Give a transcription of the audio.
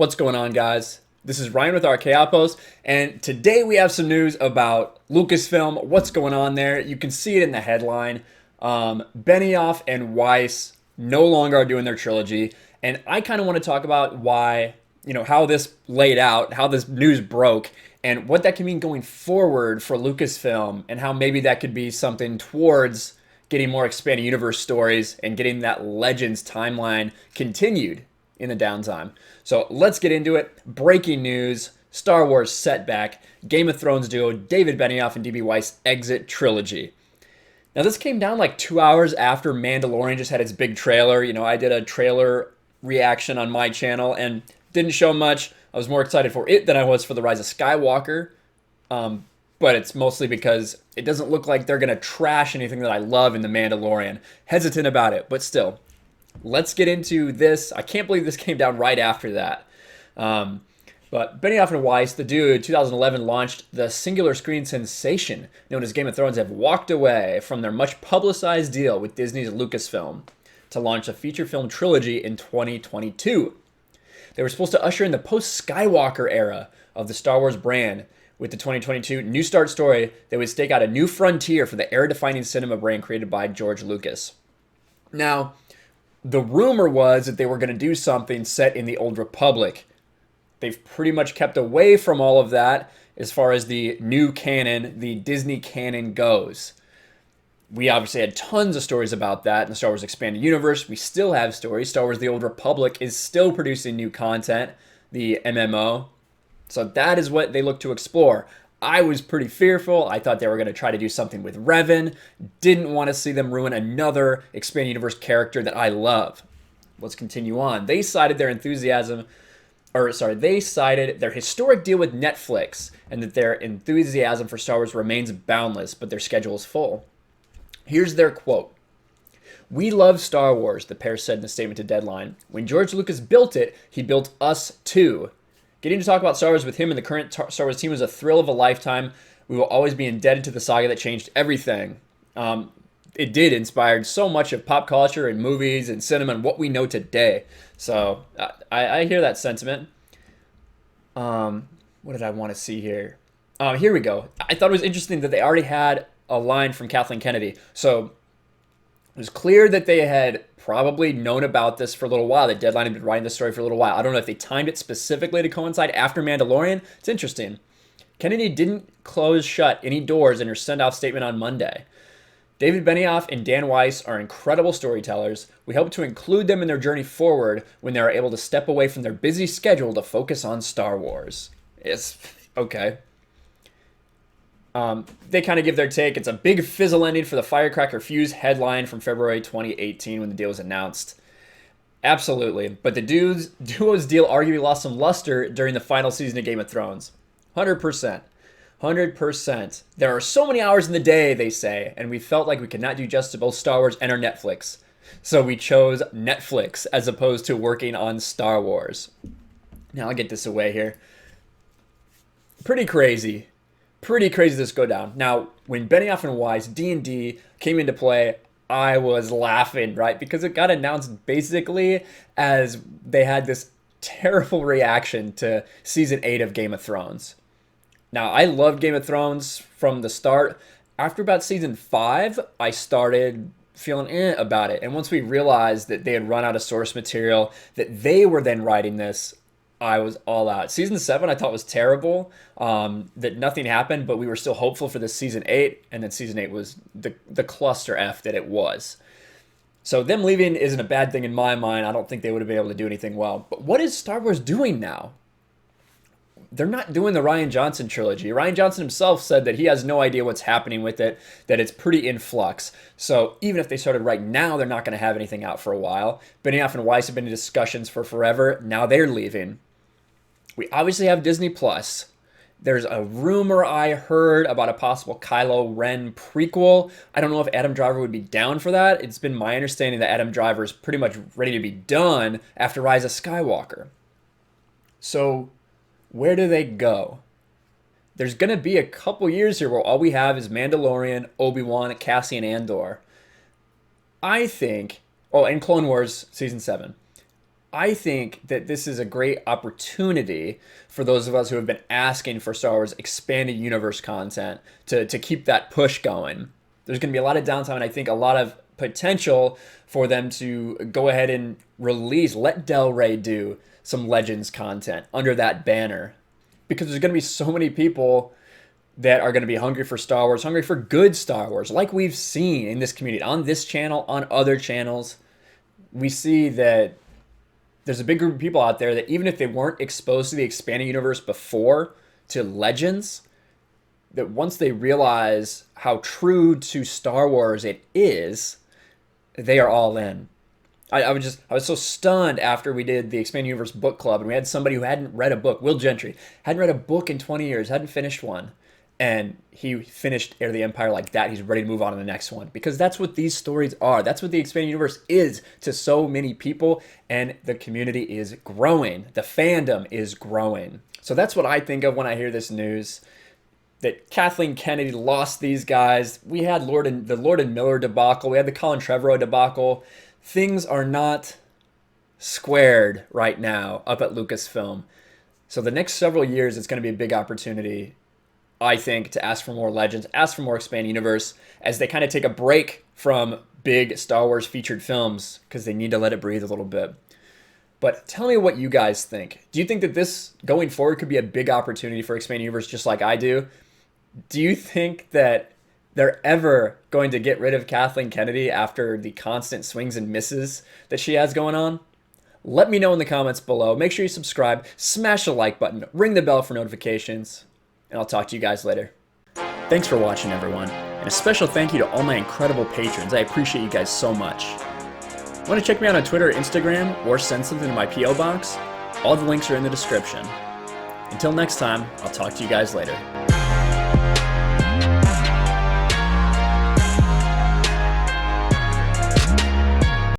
What's going on, guys? This is Ryan with RK Outpost, and today we have some news about Lucasfilm. What's going on there? You can see it in the headline. Benioff and Weiss no longer are doing their trilogy, and I kind of want to talk about why, how this laid out, how this news broke, and what that can mean going forward for Lucasfilm, and how maybe that could be something towards getting more expanded universe stories and getting that Legends timeline continued in the downtime. So let's get into it. Breaking news: Star Wars setback. Game of Thrones duo David Benioff and DB Weiss exit trilogy. Now this came down like 2 hours after Mandalorian just had its big trailer. I did a trailer reaction on my channel and didn't show much. I was more excited for it than I was for The Rise of Skywalker. But it's mostly because it doesn't look like they're going to trash anything that I love in The Mandalorian. Hesitant about it, but still. Let's get into this. I can't believe this came down right after that. But Benioff and Weiss, the dude, 2011 launched the singular screen sensation known as Game of Thrones, have walked away from their much publicized deal with Disney's Lucasfilm to launch a feature film trilogy in 2022. They were supposed to usher in the post-Skywalker era of the Star Wars brand with the 2022 New Start story that would stake out a new frontier for the era-defining cinema brand created by George Lucas. Now, the rumor was that they were going to do something set in the Old Republic. They've pretty much kept away from all of that as far as the new canon, the Disney canon goes. We obviously had tons of stories about that in the Star Wars Expanded Universe. We still have stories. Star Wars The Old Republic is still producing new content, the MMO. So that is what they look to explore. I was pretty fearful. I thought they were going to try to do something with Revan. Didn't want to see them ruin another Expanded Universe character that I love. Let's continue on. They cited their historic deal with Netflix and that their enthusiasm for Star Wars remains boundless, but their schedule is full. Here's their quote. "We love Star Wars," the pair said in a statement to Deadline. "When George Lucas built it, he built us too. Getting to talk about Star Wars with him and the current Star Wars team was a thrill of a lifetime. We will always be indebted to the saga that changed everything." It did inspire so much of pop culture and movies and cinema and what we know today. So I hear that sentiment. What did I want to see here? Here we go. I thought it was interesting that they already had a line from Kathleen Kennedy. So it was clear that they had probably known about this for a little while. The Deadline had been writing this story for a little while. I don't know if they timed it specifically to coincide after Mandalorian. It's interesting. Kennedy didn't close shut any doors in her send-off statement on Monday. "David Benioff and Dan Weiss are incredible storytellers. We hope to include them in their journey forward when they are able to step away from their busy schedule to focus on Star Wars." It's okay. They kind of give their take. It's a big fizzle ending for the Firecracker Fuse headline from February 2018 when the deal was announced. Absolutely. But the duo's deal arguably lost some luster during the final season of Game of Thrones. 100%. 100%. There are so many hours in the day, they say, and we felt like we could not do justice to both Star Wars and our Netflix. So we chose Netflix as opposed to working on Star Wars. Now I'll get this away here. Pretty crazy. Pretty crazy this go down. Now, when Benioff and Weiss D&D came into play, I was laughing, right? Because it got announced basically as they had this terrible reaction to Season 8 of Game of Thrones. Now, I loved Game of Thrones from the start. After about Season 5, I started feeling about it. And once we realized that they had run out of source material, that they were then writing this, I was all out. Season 7 I thought was terrible, that nothing happened, but we were still hopeful for this Season 8, and then Season 8 was the cluster F that it was. So them leaving isn't a bad thing in my mind. I don't think they would have been able to do anything well. But what is Star Wars doing now? They're not doing the Rian Johnson trilogy. Rian Johnson himself said that he has no idea what's happening with it, that it's pretty in flux. So even if they started right now, they're not going to have anything out for a while. Benioff and Weiss have been in discussions for forever. Now they're leaving. We obviously have Disney Plus. There's a rumor I heard about a possible Kylo Ren prequel. I don't know if Adam Driver would be down for that. It's been my understanding that Adam Driver is pretty much ready to be done after Rise of Skywalker. So where do they go? There's going to be a couple years here where all we have is Mandalorian, Obi-Wan, Cassian Andor. I think, and Clone Wars Season 7. I think that this is a great opportunity for those of us who have been asking for Star Wars expanded universe content to keep that push going. There's going to be a lot of downtime, and I think a lot of potential for them to go ahead and let Del Rey do some Legends content under that banner. Because there's going to be so many people that are going to be hungry for Star Wars, hungry for good Star Wars, like we've seen in this community, on this channel, on other channels. We see that there's a big group of people out there that even if they weren't exposed to the expanded universe before, to Legends, that once they realize how true to Star Wars it is, they are all in. I was so stunned after we did the Expanded Universe book club, and we had somebody who hadn't read a book, Will Gentry, hadn't read a book in 20 years, hadn't finished one, and he finished Heir of the Empire like that. He's ready to move on to the next one, because that's what these stories are. That's what the Expanded Universe is to so many people, and the community is growing. The fandom is growing. So that's what I think of when I hear this news, that Kathleen Kennedy lost these guys. We had the Lord and Miller debacle. We had the Colin Trevorrow debacle. Things are not squared right now up at Lucasfilm. So the next several years, it's going to be a big opportunity, I think, to ask for more Legends, ask for more Expanded Universe, as they kind of take a break from big Star Wars featured films, because they need to let it breathe a little bit. But tell me what you guys think. Do you think that this, going forward, could be a big opportunity for Expanded Universe, just like I do? Do you think that they're ever going to get rid of Kathleen Kennedy after the constant swings and misses that she has going on? Let me know in the comments below. Make sure you subscribe, smash the like button, ring the bell for notifications, and I'll talk to you guys later. Thanks for watching, everyone, and a special thank you to all my incredible patrons. I appreciate you guys so much. Want to check me out on Twitter or Instagram, or send something to my P.O. box? All the links are in the description. Until next time, I'll talk to you guys later.